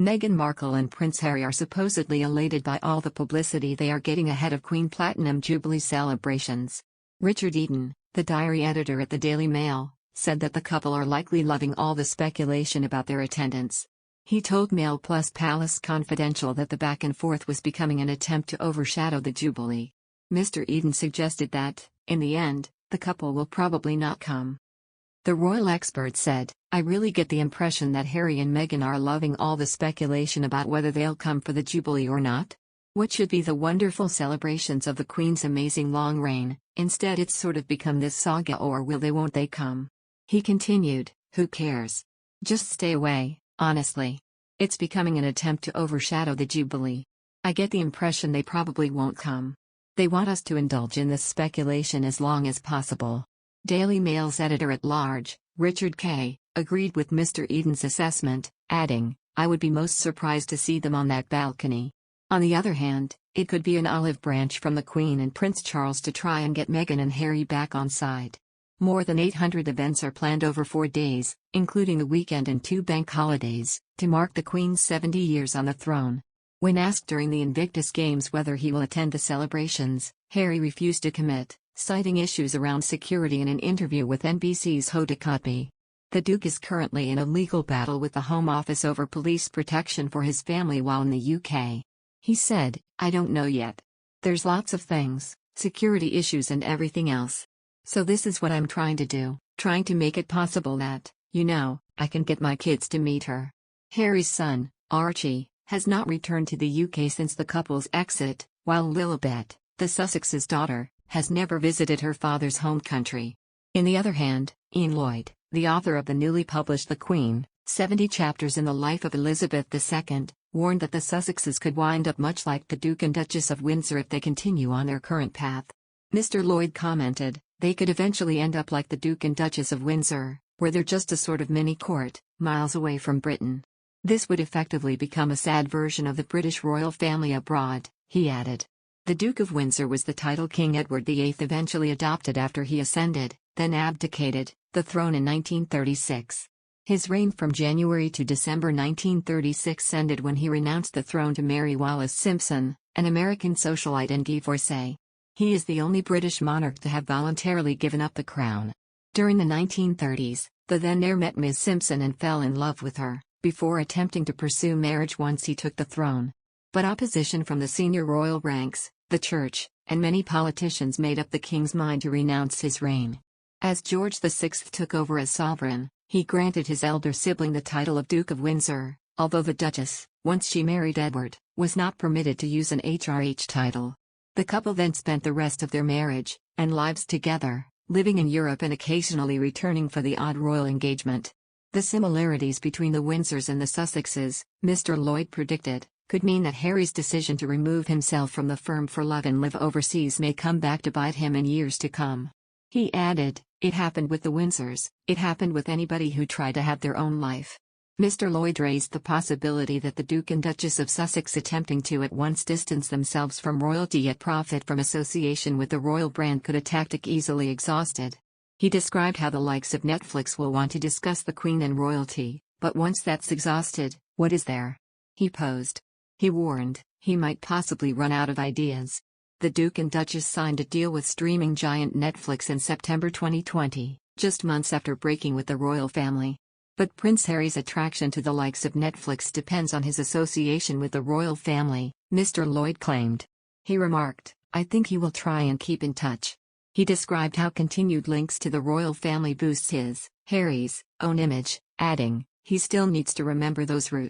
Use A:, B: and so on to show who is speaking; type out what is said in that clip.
A: Meghan Markle and Prince Harry are supposedly elated by all the publicity they are getting ahead of Queen Platinum Jubilee celebrations. Richard Eden, the diary editor at the Daily Mail, said that the couple are likely loving all the speculation about their attendance. He told Mail Plus Palace Confidential that the back and forth was becoming an attempt to overshadow the Jubilee. Mr. Eden suggested that, in the end, the couple will probably not come. The royal expert said, "I really get the impression that Harry and Meghan are loving all the speculation about whether they'll come for the Jubilee or not. What should be the wonderful celebrations of the Queen's amazing long reign, instead it's sort of become this saga or will they won't they come." He continued, "Who cares? Just stay away, honestly. It's becoming an attempt to overshadow the Jubilee. I get the impression they probably won't come. They want us to indulge in this speculation as long as possible." Daily Mail's editor-at-large, Richard Kay, agreed with Mr. Eden's assessment, adding, "I would be most surprised to see them on that balcony. On the other hand, it could be an olive branch from the Queen and Prince Charles to try and get Meghan and Harry back on side." More than 800 events are planned over 4 days, including the weekend and 2 bank holidays, to mark the Queen's 70 years on the throne. When asked during the Invictus Games whether he will attend the celebrations, Harry refused to commit, citing issues around security in an interview with NBC's Hoda Kotb. The Duke is currently in a legal battle with the Home Office over police protection for his family while in the UK. He said, "I don't know yet. There's lots of things, security issues and everything else. So this is what I'm trying to do, trying to make it possible that, I can get my kids to meet her." Harry's son, Archie, has not returned to the UK since the couple's exit, while Lilibet, the Sussexes' daughter, has never visited her father's home country. In the other hand, Ian Lloyd, the author of the newly published The Queen, 70 Chapters in the Life of Elizabeth II, warned that the Sussexes could wind up much like the Duke and Duchess of Windsor if they continue on their current path. Mr. Lloyd commented, "They could eventually end up like the Duke and Duchess of Windsor, where they're just a sort of mini-court, miles away from Britain. This would effectively become a sad version of the British royal family abroad," he added. The Duke of Windsor was the title King Edward VIII eventually adopted after he ascended, then abdicated, the throne in 1936. His reign from January to December 1936 ended when he renounced the throne to marry Wallis Simpson, an American socialite and divorcee. He is the only British monarch to have voluntarily given up the crown. During the 1930s, the then heir met Ms. Simpson and fell in love with her, before attempting to pursue marriage once he took the throne. But opposition from the senior royal ranks, the church, and many politicians made up the king's mind to renounce his reign. As George VI took over as sovereign, he granted his elder sibling the title of Duke of Windsor, although the Duchess, once she married Edward, was not permitted to use an HRH title. The couple then spent the rest of their marriage and lives together, living in Europe and occasionally returning for the odd royal engagement. The similarities between the Windsors and the Sussexes, Mr. Lloyd predicted, could mean that Harry's decision to remove himself from the firm for love and live overseas may come back to bite him in years to come. He added, "It happened with the Windsors, it happened with anybody who tried to have their own life." Mr. Lloyd raised the possibility that the Duke and Duchess of Sussex attempting to at once distance themselves from royalty yet profit from association with the royal brand could a tactic easily exhausted. He described how the likes of Netflix will want to discuss the Queen and royalty, but once that's exhausted, what is there? He posed. He warned, he might possibly run out of ideas. The Duke and Duchess signed a deal with streaming giant Netflix in September 2020, just months after breaking with the royal family. But Prince Harry's attraction to the likes of Netflix depends on his association with the royal family, Mr. Lloyd claimed. He remarked, "I think he will try and keep in touch." He described how continued links to the royal family boosts his, Harry's, own image, adding, "He still needs to remember those roots."